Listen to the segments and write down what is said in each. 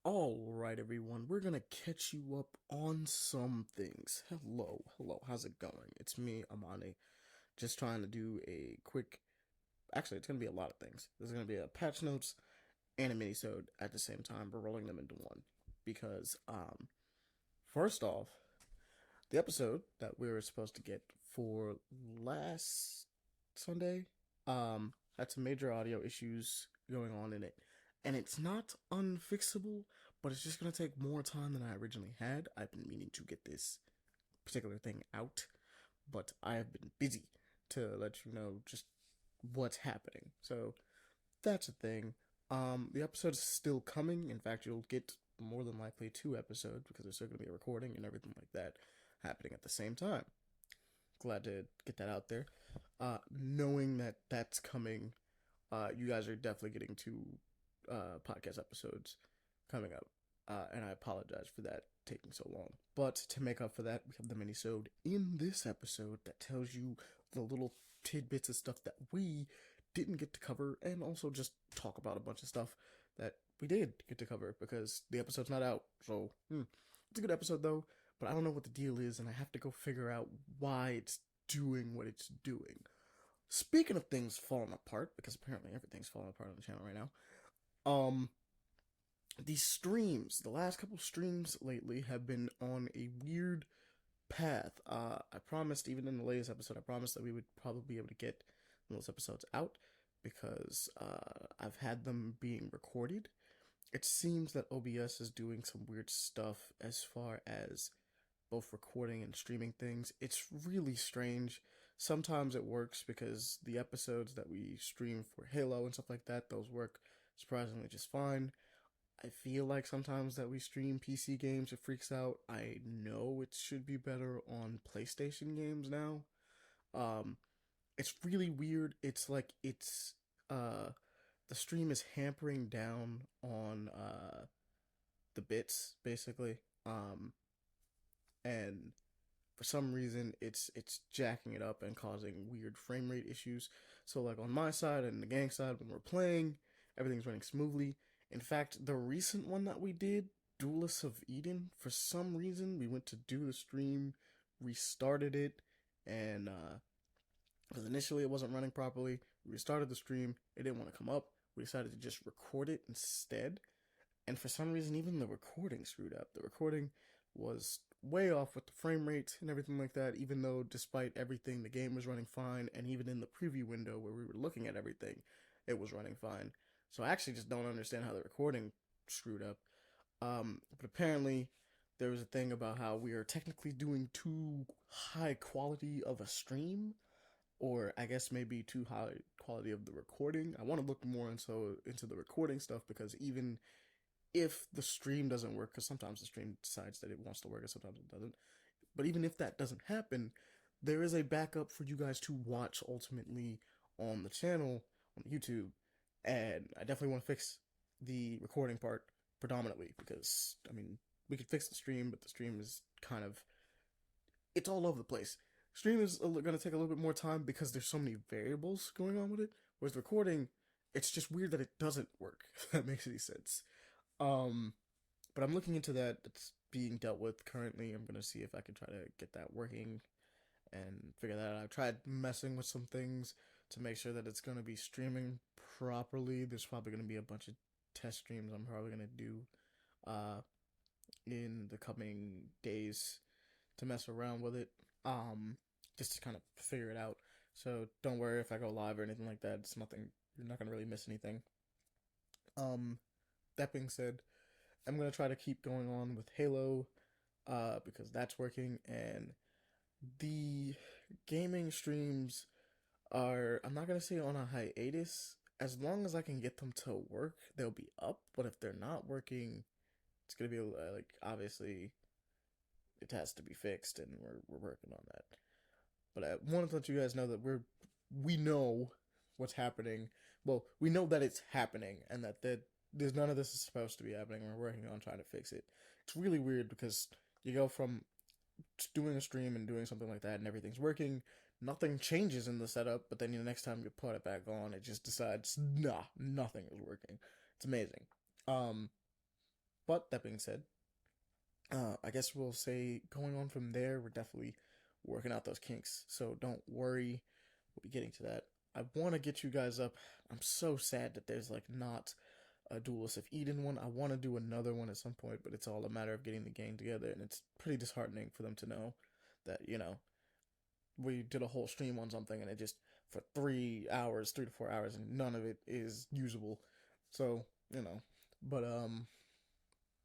Alright, everyone, we're gonna catch you up on some things. Hello, how's it going? It's me, Ahmani, just trying to do a quick. Actually, it's gonna be a lot of things. There's gonna be a patch notes and a minisode at the same time. We're rolling them into one because, first off, the episode that we were supposed to get for last Sunday, had some major audio issues going on in it, and it's not unfixable, but it's just gonna take more time than I originally had. I've been meaning to get this particular thing out, but I have been busy to let you know just what's happening. So that's a thing. The episode is still coming. In fact, you'll get more than likely 2 episodes because there's still gonna be a recording and everything like that happening at the same time. Glad to get that out there. Knowing that that's coming, you guys are definitely getting 2 podcast episodes coming up, and I apologize for that taking so long. But to make up for that, we have the minisode in this episode that tells you the little tidbits of stuff that we didn't get to cover, and also just talk about a bunch of stuff that we did get to cover because the episode's not out. So it's a good episode though, but I don't know what the deal is, and I have to go figure out why it's doing what it's doing. Speaking of things falling apart, because apparently everything's falling apart on the channel right now, um, these streams, the last couple streams lately have been on a weird path. I promised, even in the latest episode, I promised that we would probably be able to get those episodes out because I've had them being recorded. It seems that OBS is doing some weird stuff as far as both recording and streaming things. It's really strange. Sometimes it works because the episodes that we stream for Halo and stuff like that, those work surprisingly just fine. I feel like sometimes that we stream PC games, it freaks out. I know it should be better on PlayStation games now. Um, it's really weird. It's like the stream is hampering down on the bits basically. And for some reason it's jacking it up and causing weird frame rate issues. So like on my side and the gang side when we're playing, everything's running smoothly. In fact, the recent one that we did, Duelists of Eden, for some reason we went to do the stream, restarted it, and because initially it wasn't running properly, we restarted the stream, it didn't want to come up. We decided to just record it instead, and for some reason even the recording screwed up. The recording was way off with the frame rate and everything like that, even though despite everything the game was running fine, and even in the preview window where we were looking at everything it was running fine. So I actually just don't understand how the recording screwed up. But apparently there was a thing about how we are technically doing too high quality of a stream, or I guess maybe too high quality of the recording. I want to look more into the recording stuff because even if the stream doesn't work, because sometimes the stream decides that it wants to work and sometimes it doesn't, but even if that doesn't happen, there is a backup for you guys to watch ultimately on the channel on YouTube, and I definitely want to fix the recording part predominantly because I mean we could fix the stream, but the stream is kind of, it's all over the place. Stream is going to take a little bit more time because there's so many variables going on with it, whereas the recording, it's just weird that it doesn't work. If that makes any sense. Um, but I'm looking into that. It's being dealt with currently. I'm gonna see if I can try to get that working and figure that out. I've tried messing with some things to make sure that it's gonna be streaming properly. There's probably gonna be a bunch of test streams I'm probably gonna do uh in the coming days to mess around with it. Just to kind of figure it out. So don't worry if I go live or anything like that. It's nothing, you're not gonna really miss anything. Um that being said, I'm gonna try to keep going on with Halo, because that's working, and the gaming streams are, I'm not gonna say on a hiatus. as long as I can get them to work, they'll be up. But if they're not working, it's gonna be like obviously it has to be fixed, and we're working on that. But I wanted to let you guys know that we know what's happening. Well, we know that it's happening, and that there's none of this is supposed to be happening. We're working on trying to fix it. It's really weird because you go from doing a stream and doing something like that, and everything's working. Nothing changes in the setup, but then the next time you put it back on, it just decides, nah, nothing is working. It's amazing. Um, but that being said, I guess we'll say going on from there, we're definitely working out those kinks. So don't worry, we'll be getting to that. I want to get you guys up. I'm so sad that there's like not a Duelist of Eden one. I want to do another one at some point, but it's all a matter of getting the game together, and it's pretty disheartening for them to know that we did a whole stream on something and it just for 3 hours, 3 to 4 hours, and none of it is usable. So but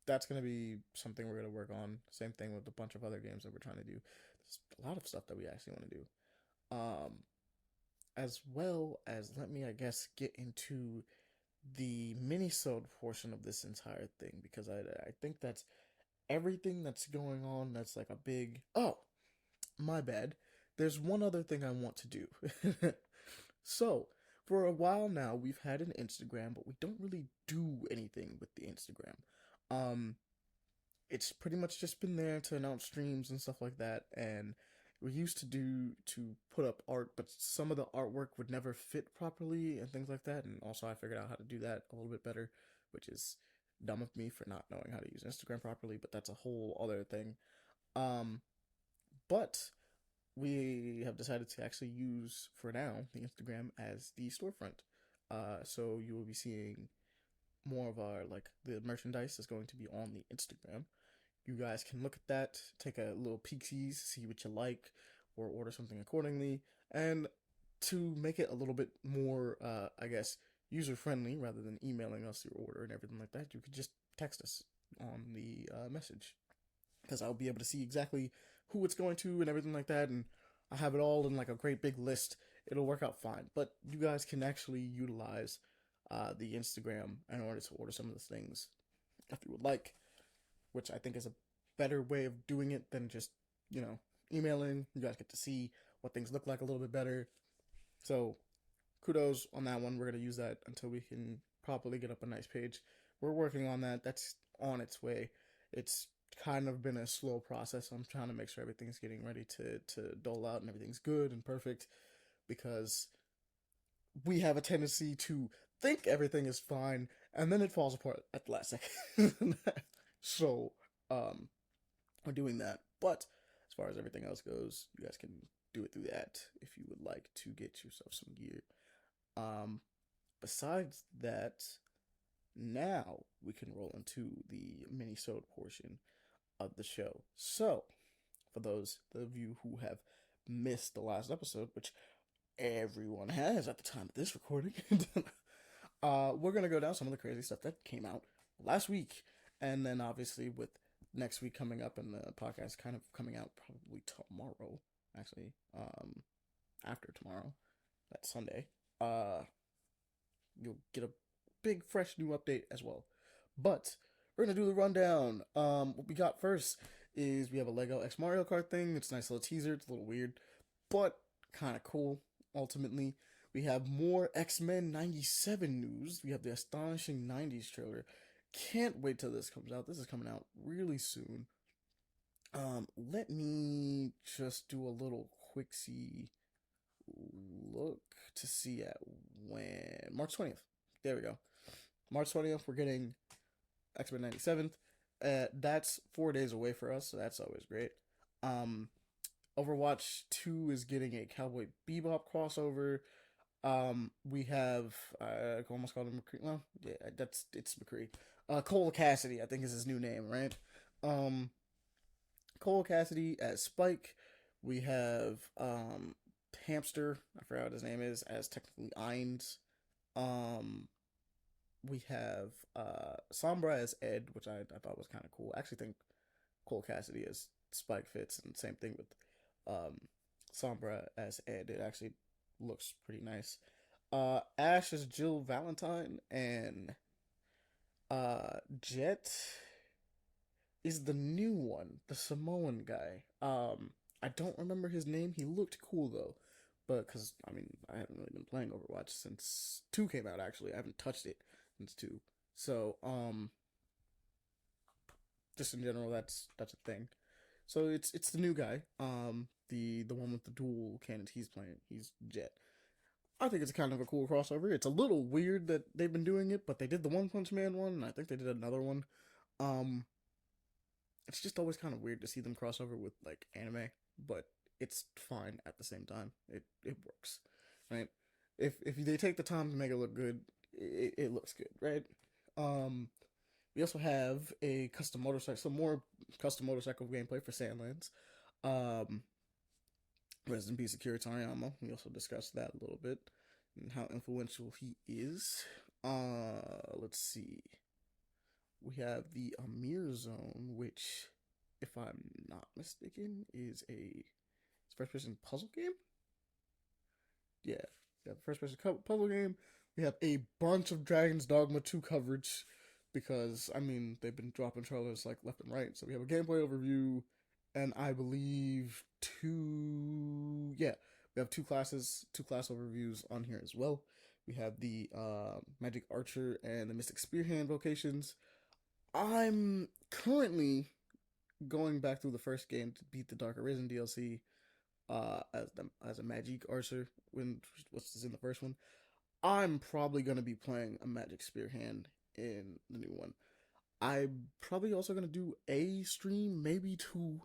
that's gonna be something we're gonna work on. Same thing with a bunch of other games that we're trying to do. There's a lot of stuff that we actually want to do. Um, as well as let me, I guess, get into the mini-sode portion of this entire thing because I think that's everything that's going on. That's like a big my bad. There's one other thing I want to do. So for a while now, we've had an Instagram, but we don't really do anything with the Instagram. Um, it's pretty much just been there to announce streams and stuff like that, and we used to put up art, but some of the artwork would never fit properly and things like that. And also I figured out how to do that a little bit better, which is dumb of me for not knowing how to use Instagram properly, but that's a whole other thing. um but we have decided to actually use for now the Instagram as the storefront. So you will be seeing more of our like the merchandise is going to be on the Instagram. You guys can look at that, take a little peeksies, see what you like, or order something accordingly. And to make it a little bit more, I guess, user friendly rather than emailing us your order and everything like that, you could just text us on the message because I'll be able to see exactly who it's going to and everything like that. And I have it all in like a great big list. It'll work out fine. But you guys can actually utilize the Instagram in order to order some of the things if you would like, which I think is a better way of doing it than just, emailing. You guys get to see what things look like a little bit better. So kudos on that one. We're going to use that until we can properly get up a nice page. We're working on that. That's on its way. It's kind of been a slow process. I'm trying to make sure everything's getting ready to dole out and everything's good and perfect because we have a tendency to think everything is fine and then it falls apart at the last second. So, we're doing that. But as far as everything else goes, you guys can do it through that if you would like to get yourself some gear. Um, Besides that, now we can roll into the mini-sode portion of the show. So, for those of you who have missed the last episode, which everyone has at the time of this recording, we're gonna go down some of the crazy stuff that came out last week, and then obviously with next week coming up and the podcast kind of coming out probably tomorrow, actually, after tomorrow, that's Sunday. You'll get a big fresh new update as well. But we're gonna do the rundown. What we got first is we have a Lego X Mario Kart thing. It's a nice little teaser. It's a little weird, but kind of cool. Ultimately, we have more X-Men 97 news. We have the astonishing 90s trailer. Can't wait till this comes out. This is coming out really soon. Let me just do a little quick see look to see at when March 20th. There we go. March 20th, we're getting X-Men 97th. That's 4 days away for us, so that's always great. Overwatch 2 is getting a Cowboy Bebop crossover. We have I almost called him McCree. Well, yeah, it's McCree. Cole Cassidy, I think is his new name, right? Cole Cassidy as Spike. We have Hamster, I forgot what his name is, as technically Ainz. We have Sombra as Ed, which I thought was kind of cool. I actually think Cole Cassidy as Spike fits, and same thing with Sombra as Ed. It actually looks pretty nice. Ash is Jill Valentine, and Jet is the new one, the Samoan guy. I don't remember his name. He looked cool though, but because I mean, I haven't really been playing Overwatch since two came out. Actually, I haven't touched it since two. So, just in general, that's a thing. So it's the new guy. The one with the dual cannons. He's playing. He's Jet. I think it's kind of a cool crossover. It's a little weird that they've been doing it, but they did the One Punch Man one, and I think they did another one. Um, it's just always kind of weird to see them cross over with like anime, but it's fine at the same time. It works, right? If they take the time to make it look good, it looks good, right? Um, we also have a custom motorcycle, some more custom motorcycle gameplay for Sandlands. Um, Rest in peace, Akira Toriyama. We also discussed that a little bit and how influential he is. Let's see. We have the Amir Zone, which, if I'm not mistaken, is a first person puzzle game. Yeah, yeah, first person puzzle game. We have a bunch of Dragon's Dogma 2 coverage because I mean they've been dropping trailers like left and right. So we have a gameplay overview, and I believe we have two class overviews on here as well. We have the Magic Archer and the Mystic Spearhand vocations. I'm currently going back through the first game to beat the Dark Arisen DLC as a Magic Archer when what's in the first one. I'm probably gonna be playing a Magic Spear Hand in the new one. I'm probably also gonna do a stream, maybe two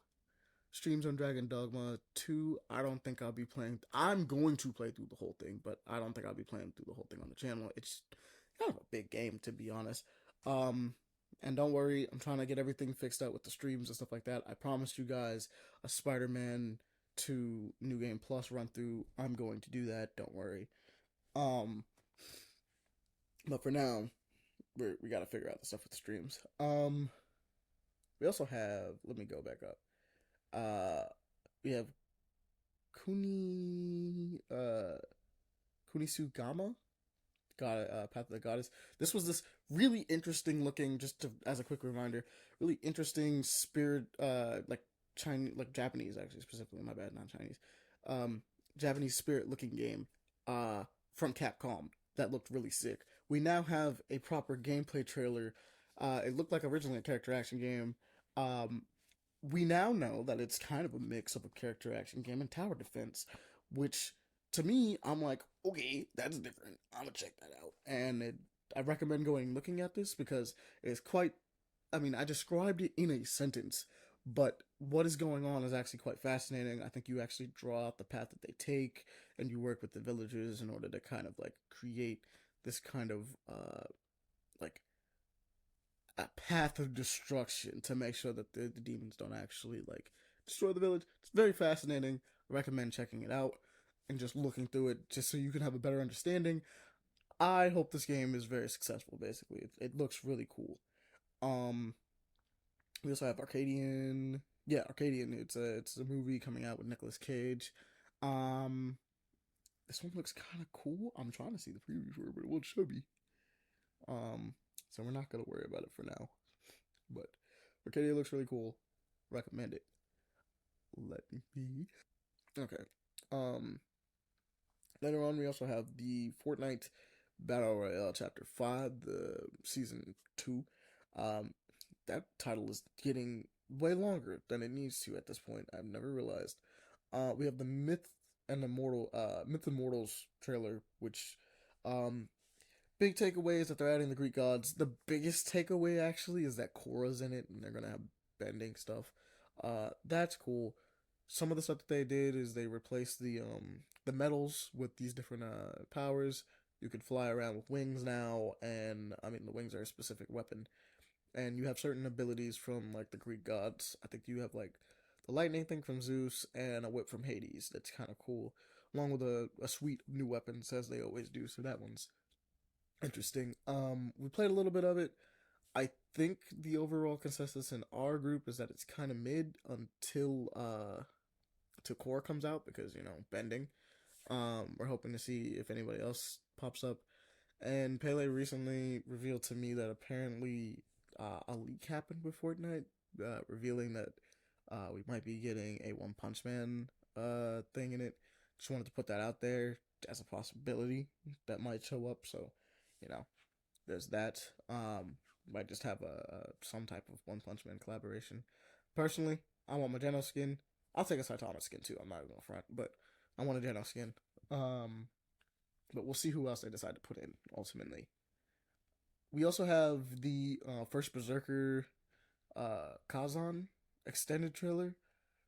streams on Dragon Dogma 2. I don't think I'll be playing. I'm going to play through the whole thing, but I don't think I'll be playing through the whole thing on the channel. It's kind of a big game, to be honest. Um, and don't worry, I'm trying to get everything fixed out with the streams and stuff like that. I promised you guys a Spider-Man 2 New Game Plus run through. I'm going to do that. Don't worry. Um, but for now, we got to figure out the stuff with the streams. We also have. Let me go back up. We have Kunisugama, God, Path of the Goddess. This was this really interesting looking, just to, as a quick reminder, really interesting spirit, like Chinese, like Japanese actually specifically. My bad, not Chinese. Um, Japanese spirit looking game, from Capcom that looked really sick. We now have a proper gameplay trailer. It looked like originally a character action game. Um, we now know that it's kind of a mix of a character action game and tower defense, which to me, I'm like, okay, that's different. I'm gonna check that out, and I recommend going looking at this because it's quite. I mean, I described it in a sentence, but what is going on is actually quite fascinating. I think you actually draw out the path that they take, and you work with the villagers in order to kind of like create this kind of like a path of destruction to make sure that the demons don't actually like destroy the village. It's very fascinating. I recommend checking it out and just looking through it just so you can have a better understanding. I hope this game is very successful. Basically, it looks really cool. Um, we also have Arcadian. Yeah, Arcadian. It's a movie coming out with Nicolas Cage. Um, this one looks kind of cool. I'm trying to see the preview for it, but it won't show me. Um, so we're not gonna worry about it for now. But Arcadia looks really cool. Recommend it. Let me be. Okay. Um. Later on, we also have the Fortnite Battle Royale Chapter 5, the Season 2. Um, that title is getting way longer than it needs to at this point. I've never realized. We have the Myth Immortals trailer, which, um, big takeaway is that they're adding the Greek gods. The biggest takeaway actually is that Korra's in it, and they're gonna have bending stuff. That's cool. Some of the stuff that they did is they replaced the metals with these different powers. You can fly around with wings now, and I mean the wings are a specific weapon. And you have certain abilities from like the Greek gods. I think you have like the lightning thing from Zeus and a whip from Hades. That's kind of cool, along with a suite of new weapons as they always do. So that one's interesting. We played a little bit of it. I think the overall consensus in our group is that it's kind of mid until till core comes out because you know bending. We're hoping to see if anybody else pops up. And Pele recently revealed to me that apparently a leak happened with Fortnite, revealing that we might be getting a One Punch Man thing in it. Just wanted to put that out there as a possibility that might show up. So, you know, there's that. Might just have a some type of One Punch Man collaboration. Personally, I want my Geno skin. I'll take a Saitama skin too. I'm not even gonna front, but I want a Geno skin. But we'll see who else they decide to put in ultimately. We also have the first Berserker Kazan extended trailer,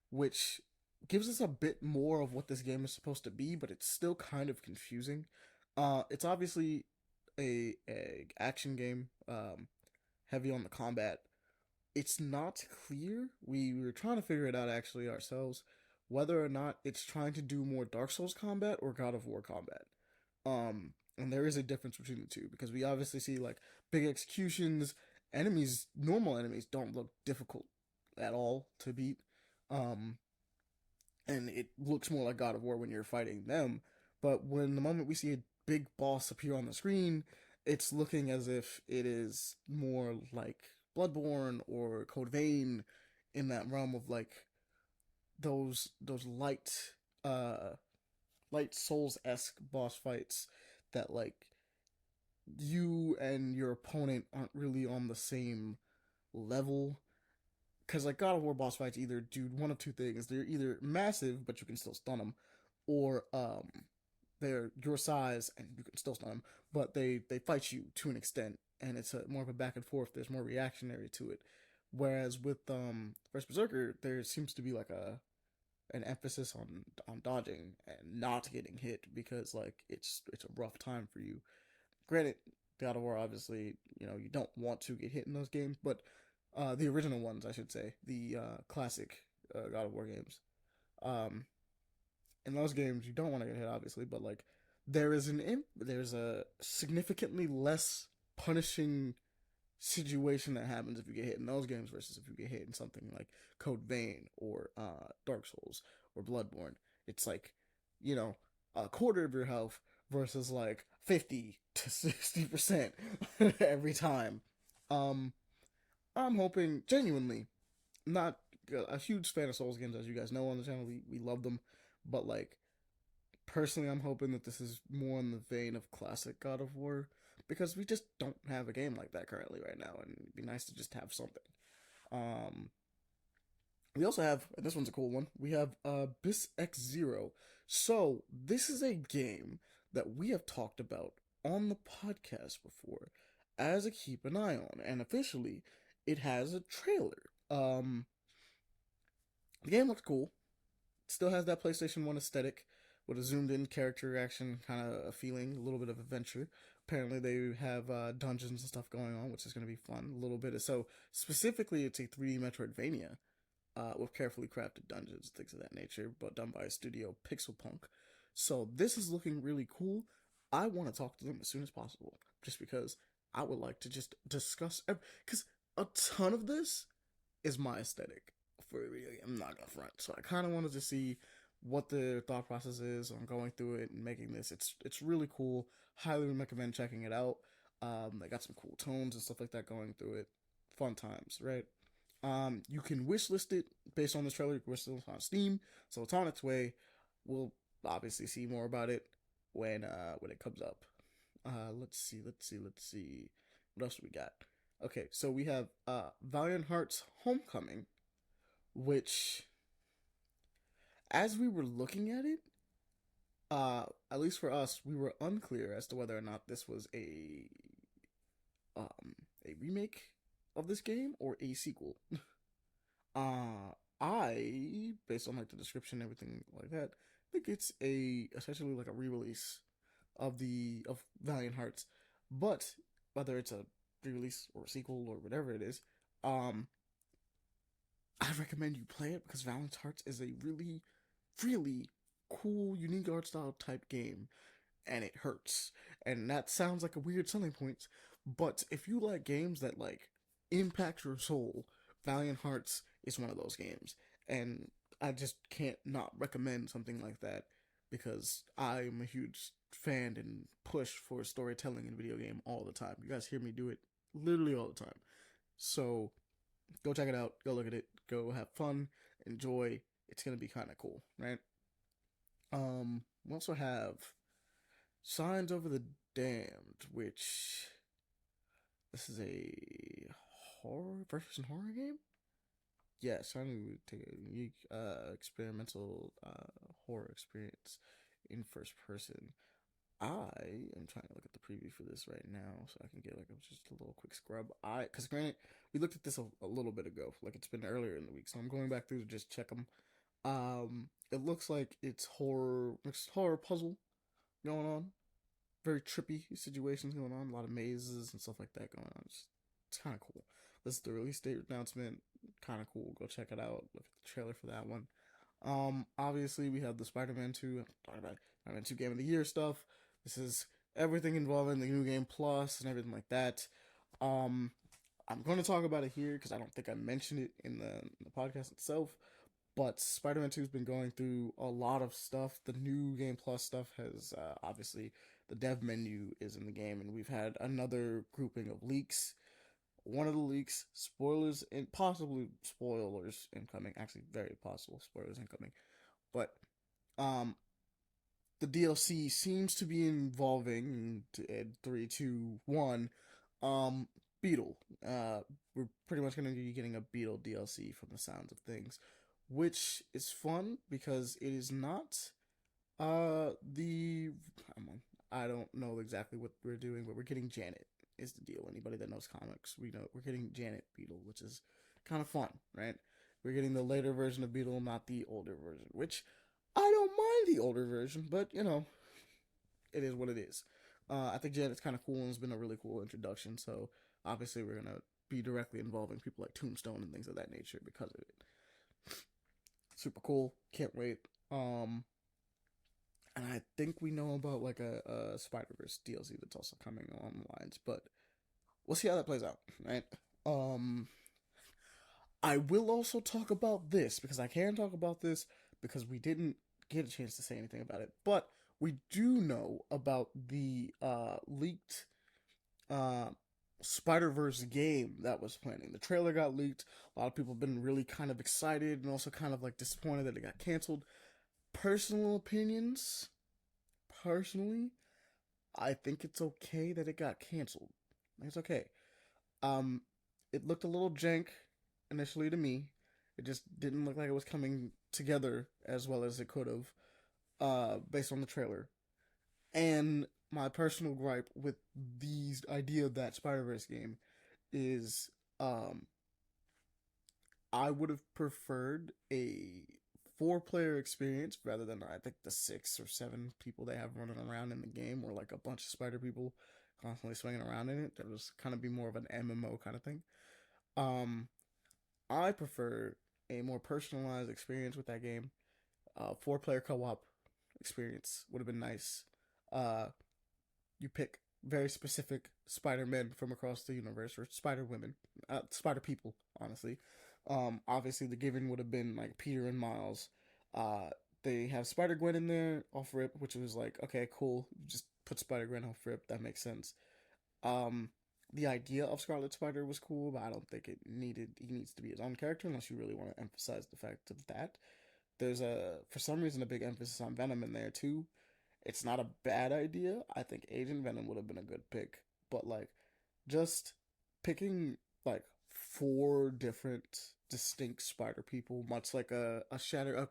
which gives us a bit more of what this game is supposed to be, but it's still kind of confusing. It's obviously a action game, heavy on the combat. It's not clear. We were trying to figure it out actually ourselves, whether or not it's trying to do more Dark Souls combat or God of War combat. And there is a difference between the two because we obviously see like big executions. Enemies, normal enemies, don't look difficult at all to beat. Um, and it looks more like God of War when you're fighting them. But when the moment we see a big boss appear on the screen, it's looking as if it is more like Bloodborne or Code Vein in that realm of like those light Souls esque boss fights that like you and your opponent aren't really on the same level. Because like God of War boss fights either do one of two things: they're either massive but you can still stun them, or they're your size and you can still stun them, but they fight you to an extent, and it's more of a back and forth. There's more reactionary to it. Whereas with First Berserker, there seems to be like an emphasis on dodging and not getting hit because like it's a rough time for you. Granted, God of War obviously you don't want to get hit in those games, but the original ones I should say, the classic God of War games, um, in those games you don't want to get hit obviously, but like there's a significantly less punishing situation that happens if you get hit in those games versus if you get hit in something like Code Vein or Dark Souls or Bloodborne. It's like, a quarter of your health versus like 50 to 60% every time. Um, I'm hoping genuinely, not a huge fan of Souls games, as you guys know on the channel. We love them, but like personally, I'm hoping that this is more in the vein of classic God of War because we just don't have a game like that currently right now, and it'd be nice to just have something. Um, we also have, and this one's a cool one. We have Bis X Zero. So this is a game that we have talked about on the podcast before as a keep an eye on, and officially, it has a trailer. The game looks cool. Still has that PlayStation 1 aesthetic with a zoomed in character action kind of a feeling, a little bit of adventure. Apparently, they have dungeons and stuff going on, which is going to be fun. A little bit of so specifically, it's a 3D Metroidvania with carefully crafted dungeons, things of that nature, but done by a studio Pixelpunk. So this is looking really cool. I want to talk to them as soon as possible, just because I would like to just discuss because a ton of this is my aesthetic for really. I'm not gonna front, so I kind of wanted to see what the thought process is on going through it and making this. It's really cool. Highly recommend checking it out. They got some cool tones and stuff like that going through it. Fun times, right? You can wishlist it based on this trailer. You can wishlist it on Steam, so it's on its way. We'll obviously see more about it when it comes up. Let's see. What else do we got? Okay, so we have Valiant Hearts Homecoming, which, as we were looking at it, at least for us, we were unclear as to whether or not this was a remake of this game or a sequel. I, based on like the description and everything like that, think it's essentially like a re-release of Valiant Hearts. But whether it's a re-release or a sequel or whatever it is, I recommend you play it because Valiant Hearts is a really, really cool, unique art style type game, and it hurts. And that sounds like a weird selling point, but if you like games that like impact your soul, Valiant Hearts is one of those games. And I just can't not recommend something like that because I'm a huge fanned and pushed for storytelling in video game all the time. You guys hear me do it literally all the time. So go check it out. Go look at it. Go have fun. Enjoy. It's gonna be kind of cool, right? We also have Signs Over the Damned, which this is a horror first person horror game. Yes, I knew would take a unique experimental horror experience in first person. I am trying to look at the preview for this right now so I can get like just a little quick scrub. Because granted, we looked at this a little bit ago, like it's been earlier in the week, so I'm going back through to just check them. It looks like it's horror puzzle going on, very trippy situations going on, a lot of mazes and stuff like that going on. It's kind of cool. This is the release date announcement. Kind of cool. Go check it out. Look at the trailer for that one. Obviously we have the Spider-Man 2. I'm talking about Spider-Man 2 Game of the Year stuff. This is everything involving the new game plus and everything like that. I'm going to talk about it here because I don't think I mentioned it in the podcast itself. But Spider-Man 2 has been going through a lot of stuff. The new game plus stuff has obviously the dev menu is in the game, and we've had another grouping of leaks. One of the leaks, spoilers and possibly spoilers incoming. Actually, very possible spoilers incoming. But um, the DLC seems to be involving 3, 2, 1. Beetle. We're pretty much going to be getting a Beetle DLC from the sounds of things, which is fun because it is not the I don't know exactly what we're doing, but we're getting Janet is the deal. Anybody that knows comics, we know we're getting Janet Beetle, which is kind of fun, right? We're getting the later version of Beetle, not the older version, which I don't mind the older version, but you know, it is what it is. I think Janet's kind of cool and it's been a really cool introduction. So obviously we're gonna be directly involving people like Tombstone and things of that nature because of it. Super cool. Can't wait. And I think we know about like a Spider Verse DLC that's also coming on the lines, but we'll see how that plays out, right? Um, I will also talk about this because I can talk about this because we didn't get a chance to say anything about it, but we do know about the leaked uh, Spider Verse game that was planning. The trailer got leaked. A lot of people have been really kind of excited and also kind of like disappointed that it got canceled. Personal opinions, personally, I think it's okay that it got canceled. It's okay. Um, it looked a little jank initially to me. It just didn't look like it was coming together as well as it could have, based on the trailer. And my personal gripe with the idea of that Spider Verse game is, um, I would have preferred a four-player experience rather than I think the 6 or 7 people they have running around in the game, or like a bunch of spider people constantly swinging around in it. That was kind of be more of an MMO kind of thing. Um, I prefer a more personalized experience with that game. Four-player co-op experience would have been nice. Uh, you pick very specific Spider-Men from across the universe, or Spider-Women, Spider-People, honestly. Obviously, the given would have been like Peter and Miles. Uh, they have Spider-Gwen in there off rip, which was like, okay, cool. Just put Spider-Gwen off rip. That makes sense. Um, the idea of Scarlet Spider was cool, but I don't think he needs to be his own character unless you really want to emphasize the fact of that. There's for some reason, a big emphasis on Venom in there too. It's not a bad idea. I think Agent Venom would have been a good pick, but like just picking like four different distinct spider people, much like a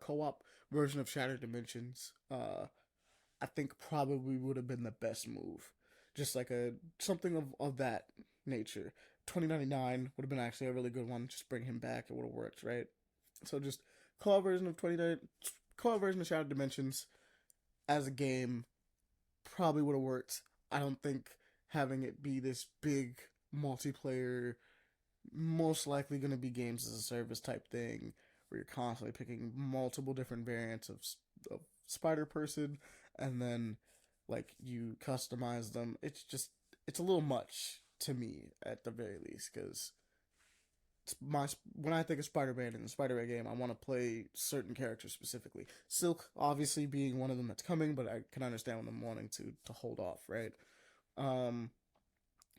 co-op version of Shattered Dimensions, I think probably would have been the best move. Just like a something of that nature. 2099 would have been actually a really good one. Just bring him back, it would have worked, right? So just co-op version of 29 co-op version of Shattered Dimensions as a game probably would have worked. I don't think having it be this big multiplayer, most likely going to be games as a service type thing, where you're constantly picking multiple different variants of Spider Person, and then like you customize them. It's a little much to me at the very least, because my when I think of Spider-Man in the Spider-Man game, I want to play certain characters specifically. Silk, obviously, being one of them that's coming, but I can understand them wanting to hold off, right? Um,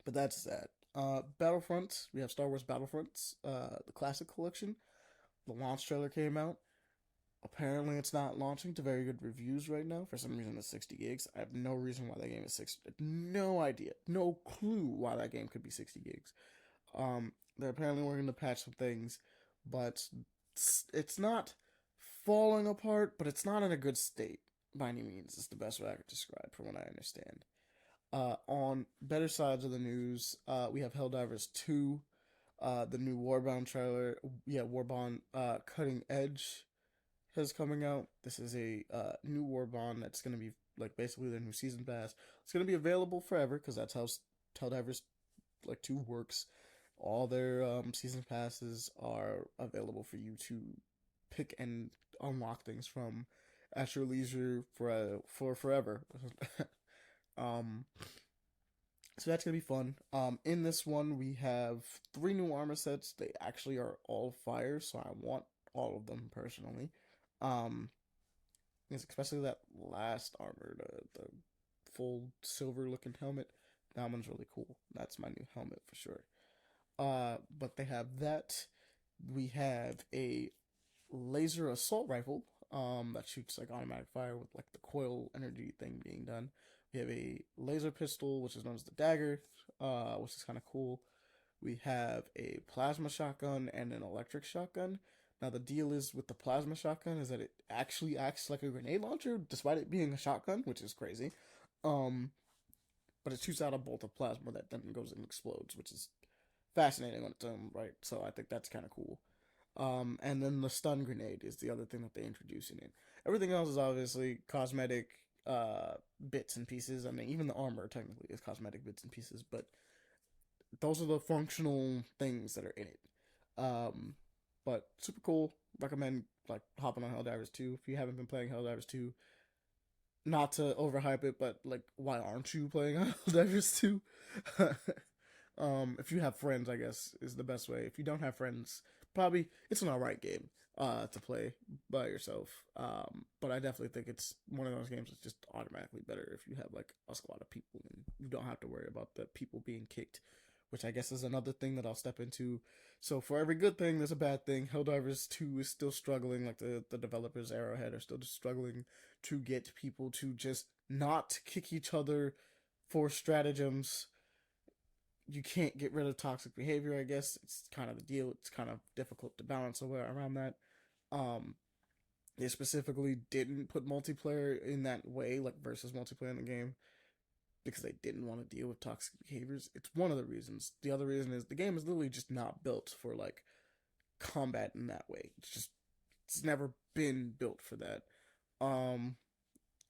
but that's that. Battlefront, we have Star Wars Battlefronts, the classic collection. The launch trailer came out. Apparently, it's not launching to very good reviews right now. For some reason, it's 60 gigs. I have no reason why that game is 60. No idea, no clue why that game could be 60 gigs. They're apparently working to patch some things, but it's not falling apart, but it's not in a good state by any means. It's the best way I could describe from what I understand. On better sides of the news, we have Helldivers 2, the new Warbound trailer. Yeah, Warbound Cutting Edge is coming out. This is a new Warbound that's going to be like basically their new season pass. It's going to be available forever because that's how Helldivers like 2 works. All their season passes are available for you to pick and unlock things from at your leisure for forever. um, so that's gonna be fun. In this one we have 3 new armor sets. They actually are all fire, so I want all of them personally. Um, especially that last armor, the full silver looking helmet. That one's really cool. That's my new helmet for sure. But they have that. We have a laser assault rifle that shoots like automatic fire with like the coil energy thing being done. We have a laser pistol, which is known as the dagger, which is kind of cool. We have a plasma shotgun and an electric shotgun. Now the deal is with the plasma shotgun is that it actually acts like a grenade launcher, despite it being a shotgun, which is crazy. Um, but it shoots out a bolt of plasma that then goes and explodes, which is fascinating on its own, right? So I think that's kind of cool. And then the stun grenade is the other thing that they're introducing in. Everything else is obviously cosmetic bits and pieces. I mean, even the armor technically is cosmetic bits and pieces, but those are the functional things that are in it. Um, but super cool. Recommend like hopping on Helldivers 2 if you haven't been playing Helldivers 2. Not to overhype it, but like, why aren't you playing Helldivers 2? If you have friends, I guess is the best way. If you don't have friends, probably it's an alright game to play by yourself. But I definitely think it's one of those games that's just automatically better if you have like a squad of people and you don't have to worry about the people being kicked, which I guess is another thing that I'll step into. So for every good thing, there's a bad thing. Helldivers 2 is still struggling, like the developers Arrowhead are still just struggling to get people to just not kick each other for stratagems. You can't get rid of toxic behavior, I guess. It's kind of the deal. It's kind of difficult to balance around that. Um, they specifically didn't put multiplayer in that way, like versus multiplayer in the game, because they didn't want to deal with toxic behaviors. It's one of the reasons. The other reason is the game is literally just not built for like combat in that way. It's never been built for that. Um,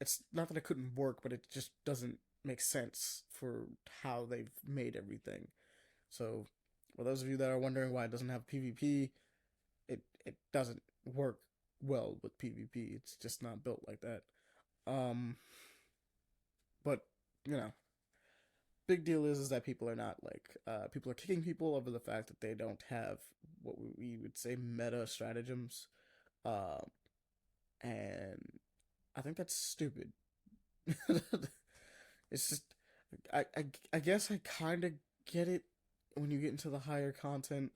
it's not that it couldn't work, but it just doesn't make sense for how they've made everything. So, for those of you that are wondering why it doesn't have PvP, it doesn't work well with PvP. It's just not built like that. Um, but you know, big deal is that people are not like people are kicking people over the fact that they don't have what we would say meta stratagems, um, and I think that's stupid. It's just I guess I kind of get it when you get into the higher content,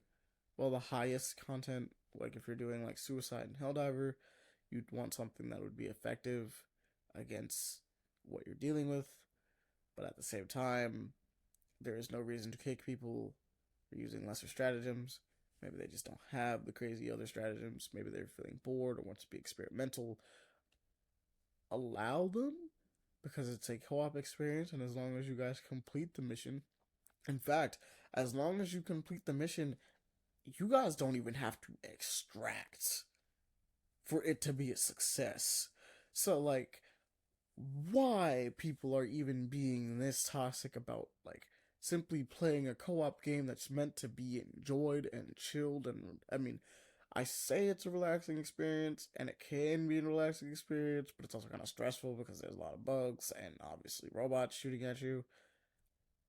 well, the highest content. Like if you're doing like Suicide and Helldiver, you'd want something that would be effective against what you're dealing with. But at the same time, there is no reason to kick people for using lesser stratagems. Maybe they just don't have the crazy other stratagems. Maybe they're feeling bored or want to be experimental. Allow them because it's a co-op experience, and as long as you guys complete the mission, in fact, as long as you complete the mission, you guys don't even have to extract for it to be a success. So like, why people are even being this toxic about like simply playing a co-op game that's meant to be enjoyed and chilled, and I mean, I say it's a relaxing experience, and it can be a relaxing experience, but it's also kind of stressful because there's a lot of bugs and obviously robots shooting at you.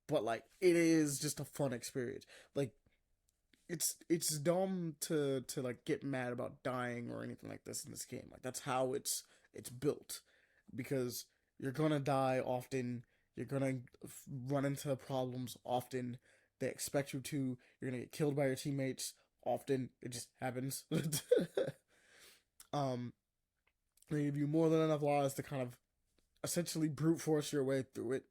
But like, it is just a fun experience. Like, it's dumb to like get mad about dying or anything like this in this game. Like that's how it's built, because you're gonna die often. You're gonna run into problems often. They expect you to. You're gonna get killed by your teammates often. It just happens. um, they give you more than enough lives to kind of essentially brute force your way through it.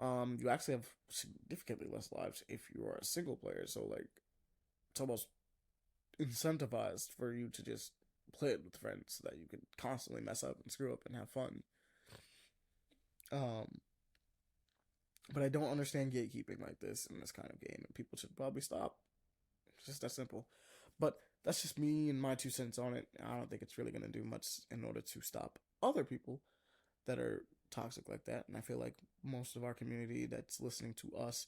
You actually have significantly less lives if you are a single player. So like, it's almost incentivized for you to just play it with friends so that you can constantly mess up and screw up and have fun. Um, but I don't understand gatekeeping like this in this kind of game, and people should probably stop. It's just that simple. But that's just me and my 2 cents on it. I don't think it's really going to do much in order to stop other people that are toxic like that. And I feel like most of our community that's listening to us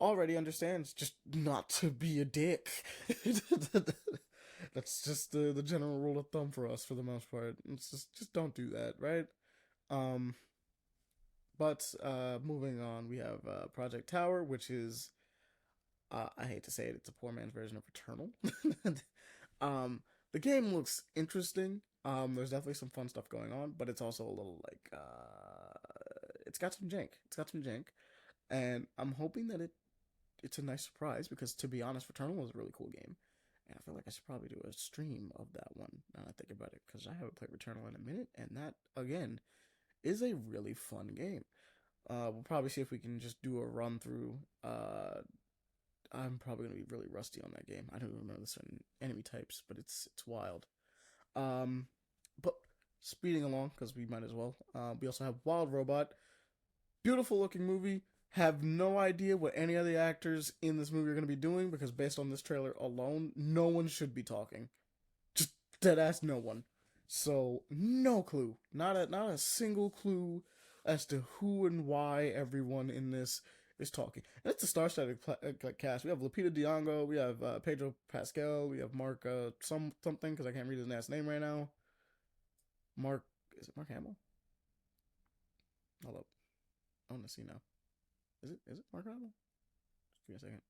already understands just not to be a dick. That's just the general rule of thumb for us for the most part. It's just don't do that, right? Um, but moving on, we have Project Tower, which is I hate to say it, it's a poor man's version of Returnal. um, the game looks interesting. There's definitely some fun stuff going on, but it's also a little like it's got some jank. It's got some jank, and I'm hoping that it's a nice surprise because, to be honest, Returnal was a really cool game, and I feel like I should probably do a stream of that one now that I think about it, because I haven't played Returnal in a minute, and that again is a really fun game. We'll probably see if we can just do a run through. I'm probably gonna be really rusty on that game. I don't even remember the certain enemy types, but it's wild. Um, but speeding along because we might as well. We also have Wild Robot, beautiful looking movie. Have no idea what any of the actors in this movie are going to be doing, because based on this trailer alone, no one should be talking. Just dead ass no one. So no clue. Not a single clue as to who and why everyone in this is talking. And it's a star-studded cast. We have Lupita Nyong'o, we have Pedro Pascal, we have Mark something, because I can't read his last name right now. Mark, is it Mark Hamill? Hold up, I want to see now. Is it Mark Hamill? Just give me a second.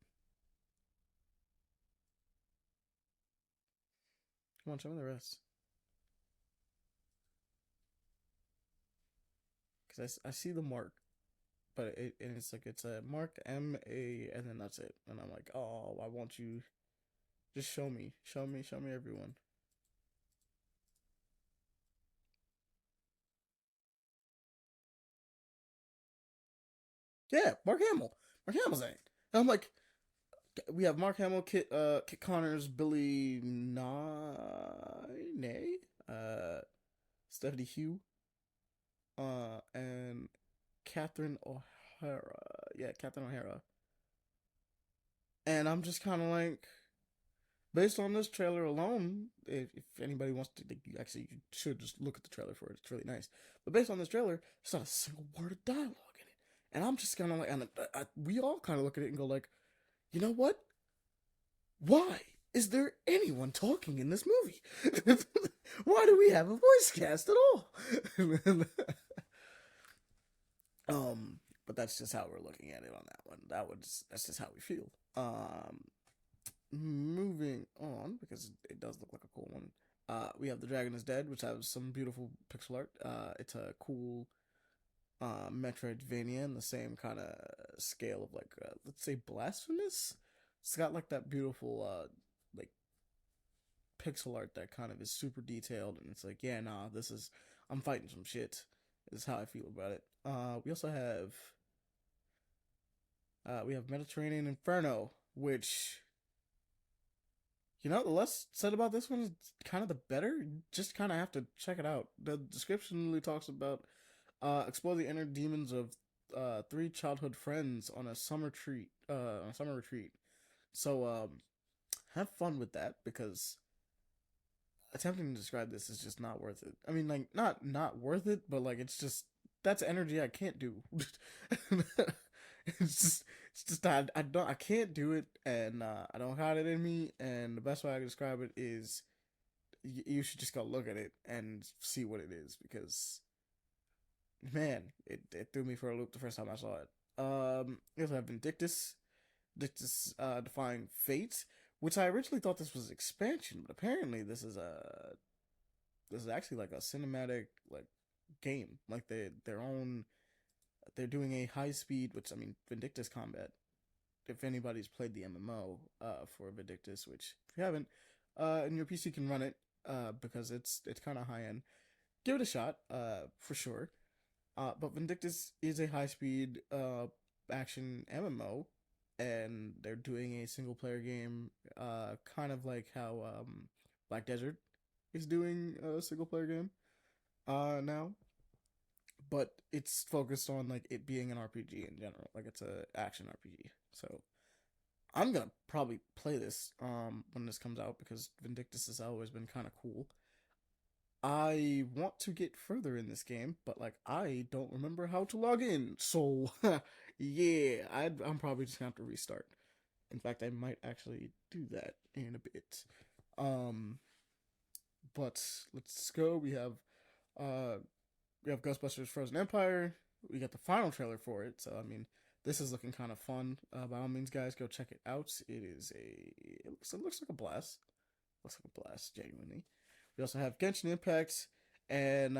Come on, show me the rest. Because I see the mark, but and it's like it's a Mark M.A. and then that's it. And I'm like, oh, I want you. Just show me everyone. Yeah, Mark Hamill. Mark Hamill's in it. And I'm like, we have Mark Hamill, Kit Connors, Billy Nye, Stephanie Hugh, and Catherine O'Hara. Yeah, Catherine O'Hara. And I'm just kind of like, based on this trailer alone, if anybody wants to, actually, you should just look at the trailer for it. It's really nice. But based on this trailer, there's not a single word of dialogue in it, and I'm just kind of like, and we all kind of look at it and go like, you know what? Why is there anyone talking in this movie? Why do we have a voice cast at all? But that's just how we're looking at it on that one. That's just how we feel. Moving on, because it does look like a cool one. We have The Dragon is Dead, which has some beautiful pixel art. It's a cool Metroidvania in the same kind of scale of like, let's say, Blasphemous. It's got like that beautiful like pixel art that kind of is super detailed, and it's like, yeah, nah, this is, I'm fighting some shit. Is how I feel about it. We also have we have Mediterranean Inferno, which, you know, the less said about this one is kind of the better. You just kind of have to check it out. The description really talks about explore the inner demons of three childhood friends on a summer retreat. So have fun with that, because attempting to describe this is just not worth it. I mean, like, not worth it, but like, it's just, that's energy I can't do. It's just I can't do it, and I don't have it in me. And the best way I can describe it is, you should just go look at it and see what it is, because man, it threw me for a loop the first time I saw it. We also have Vindictus, Defying Fate, which I originally thought this was expansion, but apparently this is actually like a cinematic like game, like their own. They're doing a high speed, which I mean, Vindictus combat. If anybody's played the MMO for Vindictus, which if you haven't, and your PC can run it, because it's kind of high end, give it a shot, for sure. But Vindictus is a high speed action MMO, and they're doing a single player game, kind of like how Black Desert is doing a single player game now, but it's focused on like it being an RPG in general, like it's a action RPG. So I'm gonna probably play this when this comes out because Vindictus has always been kind of cool. I want to get further in this game, but like I don't remember how to log in. So yeah, I'm probably just gonna have to restart. In fact, I might actually do that in a bit. Um, but let's go. Uh we have Ghostbusters Frozen Empire. We got the final trailer for it. So I mean, this is looking kind of fun. By all means, guys, go check it out. It looks like a blast. Looks like a blast, genuinely. We also have Genshin Impact, and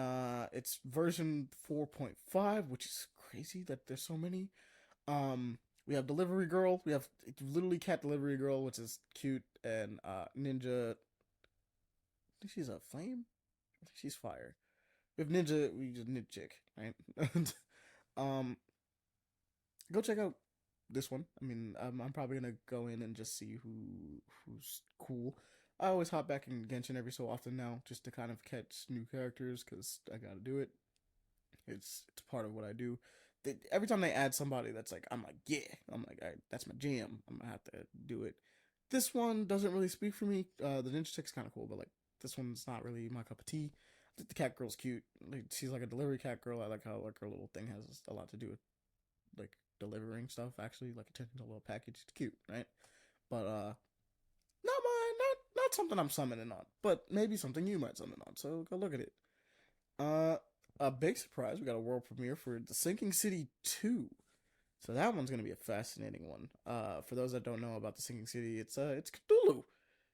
it's version 4.5, which is crazy that there's so many. We have Delivery Girl. We have literally Cat Delivery Girl, which is cute, and Ninja. I think she's a flame. I think she's fire. We have Ninja. We just Ninja Chick, right? um, go check out this one. I mean, I'm probably gonna go in and just see who's cool. I always hop back in Genshin every so often now, just to kind of catch new characters, because I gotta do it. It's part of what I do. Every time they add somebody that's like, I'm like, yeah, I'm like, all right, that's my jam. I'm gonna have to do it. This one doesn't really speak for me. The Ninja Chick's kind of cool, but like this one's not really my cup of tea. I think the cat girl's cute. Like she's like a delivery cat girl. I like how like her little thing has a lot to do with like delivering stuff. Actually, like attending a little package. It's cute, right? But not something I'm summoning on, but maybe something you might summon on. So go look at it. Uh, a big surprise. We got a world premiere for The Sinking City 2. So that one's gonna be a fascinating one. For those that don't know about The Sinking City, it's Cthulhu.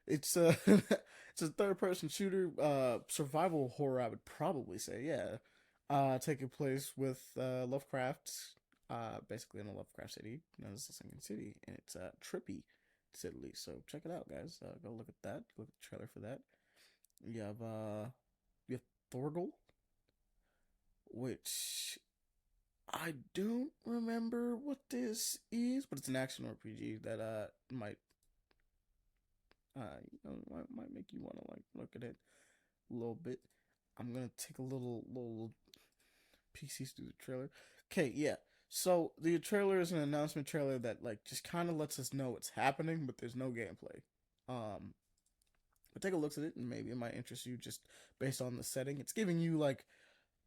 It's it's a third person shooter, survival horror. I would probably say, yeah. Taking place with Lovecraft, basically in a Lovecraft city known as The Sinking City, and it's trippy, to say the least. So check it out, guys. Go look at that. Look at the trailer for that. You have Thorgal, which I don't remember what this is, but it's an action RPG that might might make you want to like look at it a little bit. I'm gonna take a little PCs through the trailer. Okay, yeah. So the trailer is an announcement trailer that like just kind of lets us know what's happening, but there's no gameplay. Um, but take a look at it, and maybe it might interest you just based on the setting. It's giving you like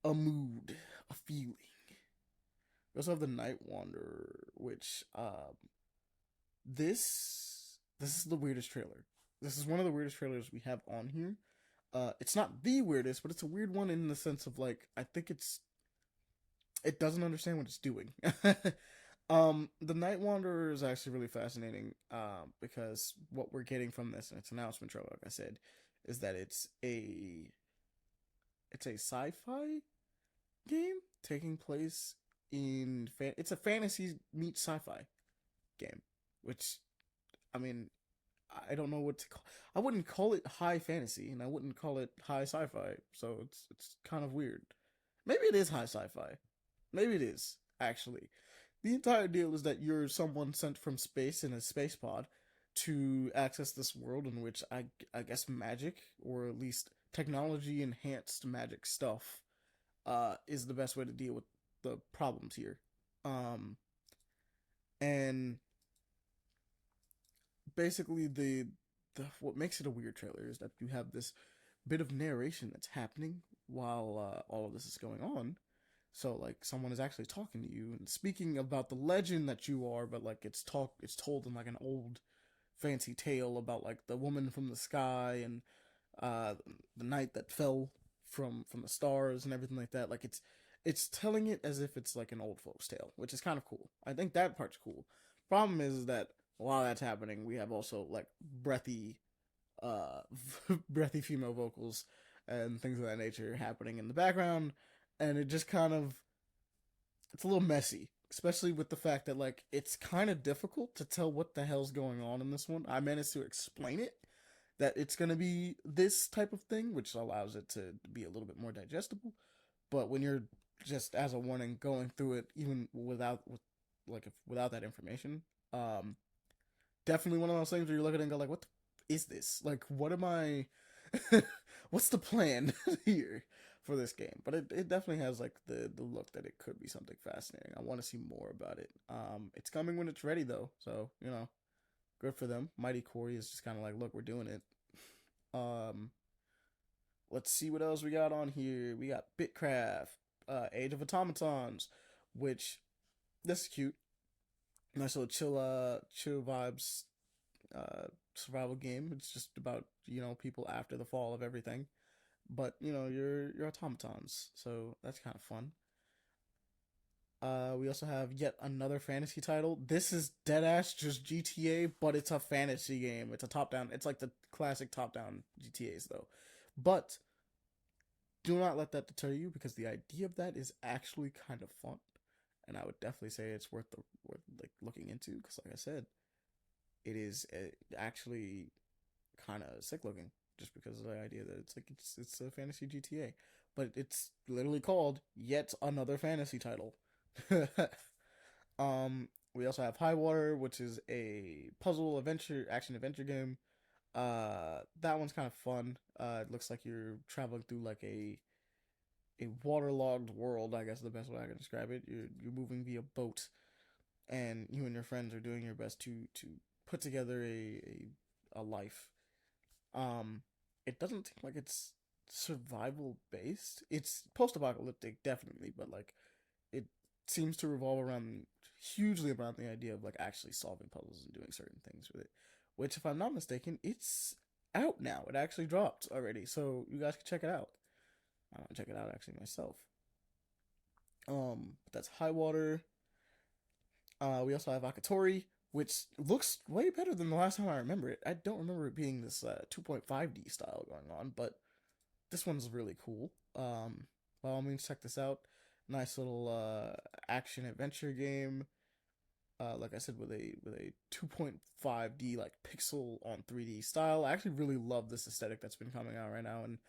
a mood, a feeling. We also have the Night Wanderer, which this is the weirdest trailer. This is one of the weirdest trailers we have on here. It's not the weirdest, but it's a weird one in the sense of like I think it doesn't understand what it's doing. The Night Wanderer is actually really fascinating. Because what we're getting from this, and it's an announcement trailer, like I said, is that it's a sci-fi game taking place it's a fantasy meets sci-fi game, which I mean I don't know what to call. I wouldn't call it high fantasy, and I wouldn't call it high sci-fi. So it's kind of weird. Maybe it is high sci-fi. Maybe it is actually. The entire deal is that you're someone sent from space in a space pod to access this world in which I guess magic, or at least technology enhanced magic stuff, is the best way to deal with the problems here. Um, and basically the what makes it a weird trailer is that you have this bit of narration that's happening while all of this is going on. So like someone is actually talking to you and speaking about the legend that you are, but like it's told in like an old fancy tale about like the woman from the sky and uh the night that fell from the stars and everything like that. Like it's telling it as if it's like an old folks tale, which is kind of cool. I think that part's cool. Problem is that while that's happening, we have also like breathy, uh, breathy female vocals and things of that nature happening in the background, and it just kind of it's a little messy, especially with the fact that like it's kind of difficult to tell what the hell's going on in this one. I managed to explain it that it's going to be this type of thing, which allows it to be a little bit more digestible. But when you're just as a warning going through it, even without that information, um, definitely one of those things where you look at it and go like, "What is this? Like, what am I? What's the plan here for this game?" But it definitely has like the look that it could be something fascinating. I want to see more about it. It's coming when it's ready though, so good for them. Mighty Corey is just kind of like, "Look, we're doing it." Um, let's see what else we got on here. We got Bitcraft, Age of Automatons, which this is cute. Nice little chill vibes survival game. It's just about people after the fall of everything, but you're automatons, so that's kind of fun. We also have yet another fantasy title. This is deadass just GTA, but it's a fantasy game. It's a top down. It's like the classic top down GTA's though, but do not let that deter you because the idea of that is actually kind of fun, and I would definitely say it's worth like looking into because, like I said, it is actually kind of sick looking just because of the idea that it's a fantasy GTA, but it's literally called yet another fantasy title. We also have High Water, which is a puzzle adventure action adventure game. That one's kind of fun. It looks like you're traveling through like a waterlogged world. I guess the best way I can describe it. You're moving via boat, and you and your friends are doing your best to put together a life. Um, it doesn't seem like it's survival based. It's post apocalyptic, definitely, but like it seems to revolve around hugely around the idea of like actually solving puzzles and doing certain things with it. Which, if I'm not mistaken, it's out now. It actually dropped already, so you guys can check it out. I want to check it out actually myself. But that's High Water. We also have Akatori, which looks way better than the last time I remember it. I don't remember it being this 2.5D style going on, but this one's really cool. By all means, check this out. Nice little action adventure game. Like I said, with a 2.5D like pixel on 3D style. I actually really love this aesthetic that's been coming out right now, and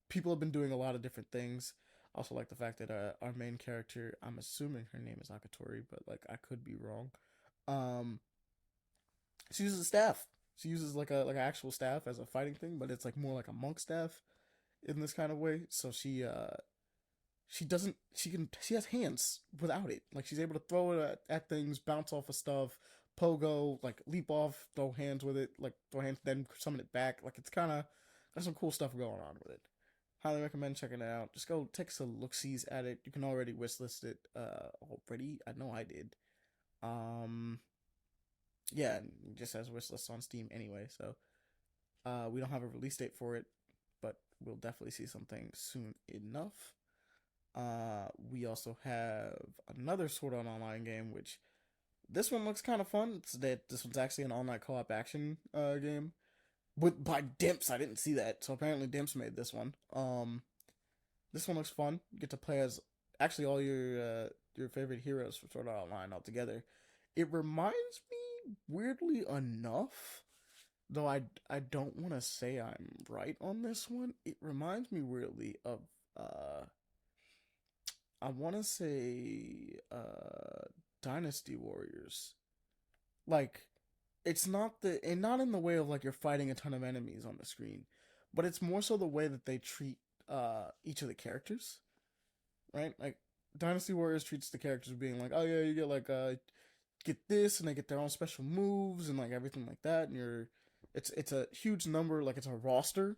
people have been doing a lot of different things. I also like the fact that our main character, I'm assuming her name is Akatori, but like I could be wrong. Um, she uses a staff. She uses like an actual staff as a fighting thing, but it's like more like a monk staff in this kind of way. So she doesn't she has hands without it. Like she's able to throw it at things, bounce off of stuff, pogo, like leap off, throw hands with it, like throw hands, then summon it back. Like it's kind of got some cool stuff going on with it. Highly recommend checking it out. Just go take some look sees at it. You can already wishlist it already. I know I did. Um yeah, it just has wishlist on Steam anyway, so we don't have a release date for it, but we'll definitely see something soon enough. We also have another Sword Art Online game, which this one looks kind of fun. It's that this one's actually an online co-op action game, but by Dimps. I didn't see that, so apparently Dimps made this one. This one looks fun. You get to play as actually all your favorite heroes from Sword Art Online all together. It reminds me, weirdly enough, though I don't want to say I'm right on this one. It reminds me weirdly of I want to say Dynasty Warriors. Like it's not the and not in the way of like you're fighting a ton of enemies on the screen, but it's more so the way that they treat each of the characters, right? Like Dynasty Warriors treats the characters being like, "Oh yeah, you get like get this and they get their own special moves and like everything like that." And it's a huge number, like it's a roster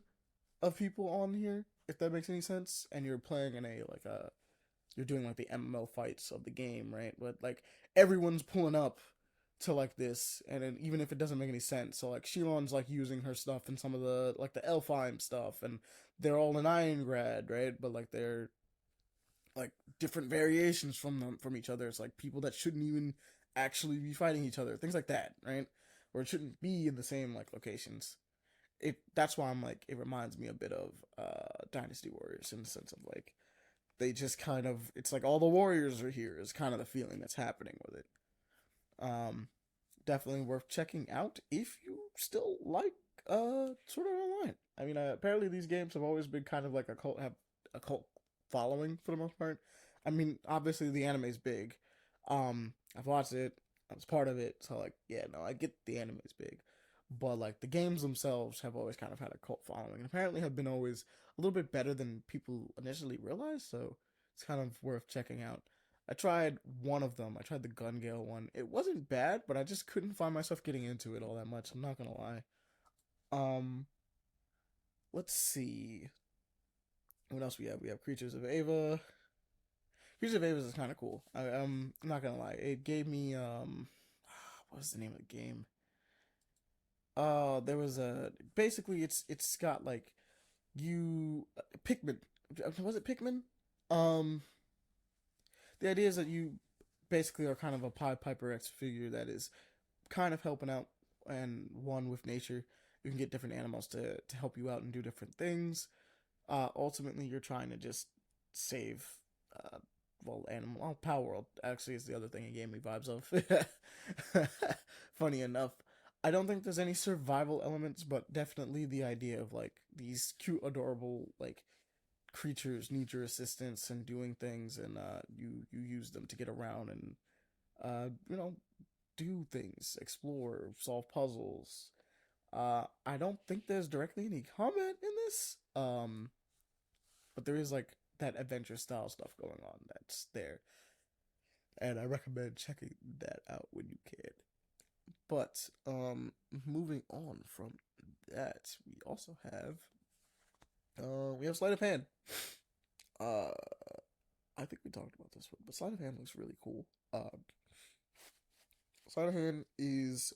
of people on here, if that makes any sense. And you're playing in a like a you're doing like the MMO fights of the game, right? But like everyone's pulling up to like this, and then even if it doesn't make any sense, so like Shilon's like using her stuff and some of the like the Elfheim stuff, and they're all in Irongrad, right? But like they're like different variations from each other. It's like people that shouldn't even actually be fighting each other, things like that, right? or it shouldn't be in the same like locations. That's why I'm like, it reminds me a bit of Dynasty Warriors in the sense of like, they just kind of, it's like all the warriors are here is kind of the feeling that's happening with it. Um, Definitely worth checking out if you still like Sword Art Online. I mean, apparently these games have always been kind of like have a cult following for the most part. I mean, obviously the anime's big. I've watched it. I was part of it, so like, yeah, no, I get the anime's big, but like the games themselves have always kind of had a cult following, and apparently have been always a little bit better than people initially realized. So it's kind of worth checking out. I tried one of them. I tried the Gun Gale one. It wasn't bad, but I just couldn't find myself getting into it all that much. I'm not gonna lie. Um, let's see what else we have. We have Creatures of Ava. Creatures of Ava is kind of cool. I'm not gonna lie. It gave me what was the name of the game? There was a basically it's got like you Pikmin. Was it Pikmin? Um, the idea is that you basically are kind of a Pied Piper X figure that is kind of helping out and one with nature. You can get different animals to help you out and do different things. Ultimately, you're trying to just save, uh, animal. Oh, Power World actually is the other thing it gave me vibes of. Funny enough, I don't think there's any survival elements, but definitely the idea of like these cute, adorable like creatures need your assistance and doing things, and you use them to get around and you know, do things, explore, solve puzzles. I don't think there's directly any combat in this. But there is like that adventure style stuff going on that's there, and I recommend checking that out when you can. But moving on from that, we have sleight of hand. Uh, I think we talked about this one, but sleight of hand looks really cool. Sleight of hand is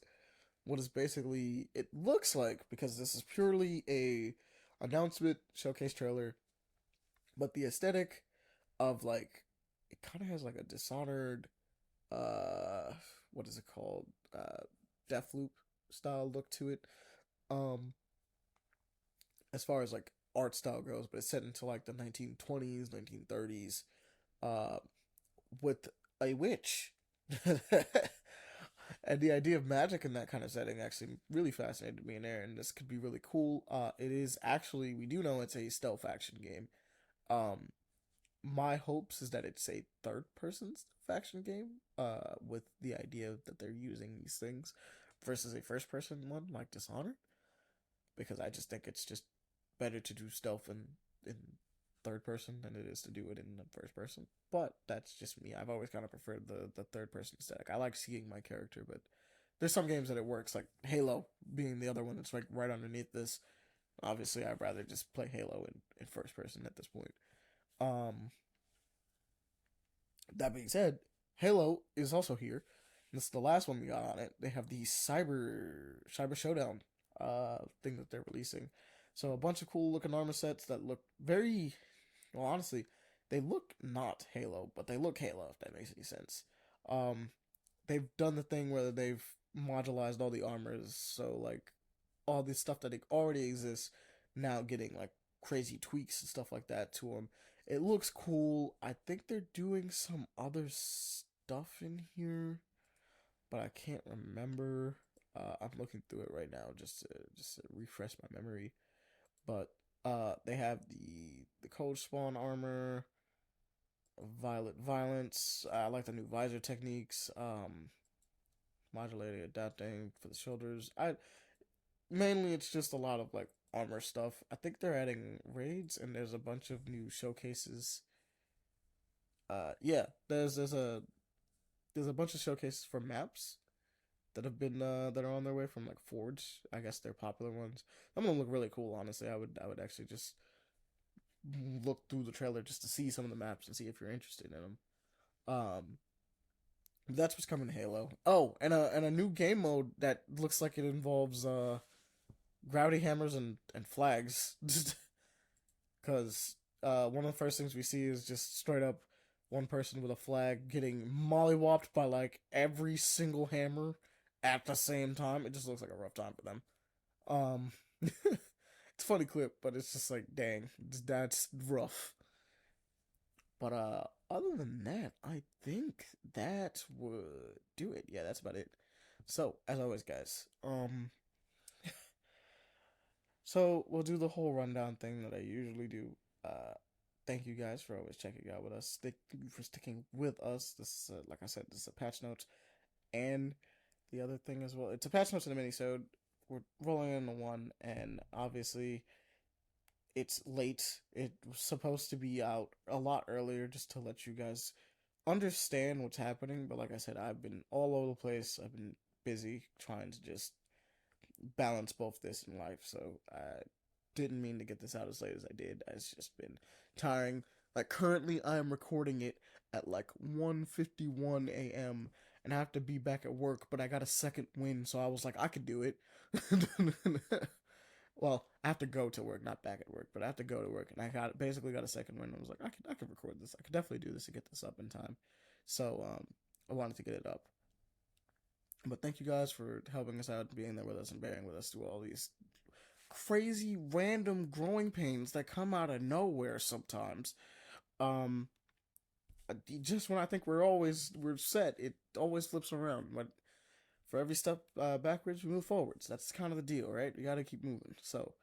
what is basically it looks like, because this is purely a announcement showcase trailer, but the aesthetic of like it kind of has like a Dishonored, uh what is it called, Deathloop style look to it, um as far as like art style goes, but it's set into like the 1920s, 1930s, uh with a witch. And the idea of magic in that kind of setting actually really fascinated me in there, and this could be really cool. It is actually, we do know it's a stealth action game. um my hopes is that it's a third person faction game, with the idea that they're using these things versus a first person one like Dishonored, because I just think it's just better to do stealth in third person than it is to do it in the first person. But that's just me. I've always kind of preferred the third person aesthetic. I like seeing my character, but there's some games that it works, like Halo being the other one that's like right underneath this. Obviously, I'd rather just play Halo in first person at this point. Um, that being said, Halo is also here. This is the last one we got on it. They have the Cyber Showdown thing that they're releasing. So a bunch of cool looking armor sets that look very, well, honestly, they look not Halo, but they look Halo, if that makes any sense. Um they've done the thing where they've modularized all the armors, so like all this stuff that already exists now getting like crazy tweaks and stuff like that to them. It looks cool. I think they're doing some other stuff in here, but I can't remember. I'm looking through it right now just to refresh my memory. But they have the Cold Spawn armor, Violet Violence. I like the new visor techniques. Modulating, adapting for the shoulders. I Mainly it's just a lot of like armor stuff. I think they're adding raids, and there's a bunch of new showcases. Yeah, there's a bunch of showcases for maps that have been that are on their way from like Forge. I guess they're popular ones. Some of them look really cool. Honestly, I would actually just look through the trailer just to see some of the maps and see if you're interested in them. Um, that's what's coming to Halo. Oh, and a new game mode that looks like it involves gravity hammers and flags. Because one of the first things we see is just straight up one person with a flag getting mollywopped by like every single hammer at the same time. It just looks like a rough time for them. Um, it's a funny clip, but it's just like, dang, that's rough. But other than that, I think that would do it. Yeah, that's about it. So, as always, guys, so we'll do the whole rundown thing that I usually do. Uh, thank you guys for always checking out with us. Thank you for sticking with us. This is, like I said, this is a patch notes, and the other thing as well. It's a patch notes and a minisode. We're rolling into one, and obviously it's late. It was supposed to be out a lot earlier, just to let you guys understand what's happening. But like I said, I've been all over the place. I've been busy trying to just balance both this and life. So I didn't mean to get this out as late as I did. It's just been tiring. Like currently I am recording it at like 1:51 a.m. and I have to be back at work, but I got a second win, so I was like I could do it. Well, I have to go to work, not back at work, but I have to go to work, and I basically got a second win. I was like, I could record this. I could definitely do this and get this up in time. So I wanted to get it up. But thank you guys for helping us out, being there with us, and bearing with us through all these crazy random growing pains that come out of nowhere sometimes. Um, just when I think we're set, it always flips around. But for every step backwards, we move forwards. That's kind of the deal, right? We got to keep moving. So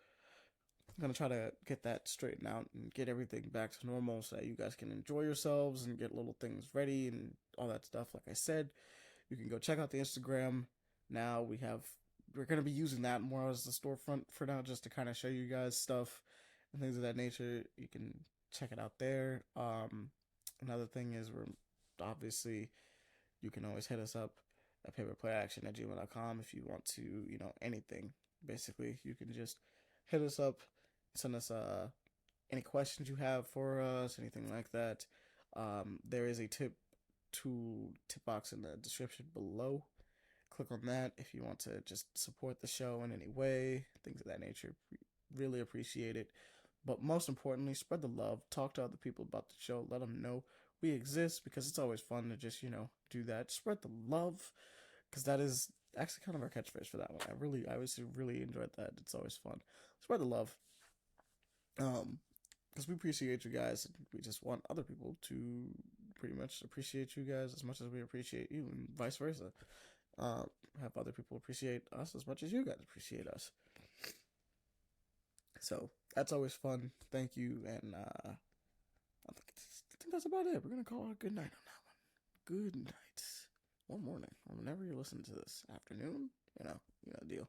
I'm gonna try to get that straightened out and get everything back to normal so that you guys can enjoy yourselves and get little things ready and all that stuff. Like I said, you can go check out the Instagram. Now we're gonna be using that more as the storefront for now, just to kind of show you guys stuff and things of that nature. You can check it out there. Another thing is we're obviously you can always hit us up at paperplayaction@gmail.com if you want to, anything. Basically, you can just hit us up, send us any questions you have for us, anything like that. There is a tip box in the description below. Click on that if you want to just support the show in any way, things of that nature. Really appreciate it. But most importantly, spread the love. Talk to other people about the show. Let them know we exist, because it's always fun to just, do that. Spread the love, because that is actually kind of our catchphrase for that one. I always really enjoyed that. It's always fun. Spread the love. Because we appreciate you guys. We just want other people to pretty much appreciate you guys as much as we appreciate you, and vice versa. Have other people appreciate us as much as you guys appreciate us. So that's always fun. Thank you, and I think that's about it. We're gonna call it a good night on that one. Good night, or morning, or whenever you're listening to this. Afternoon, you know the deal.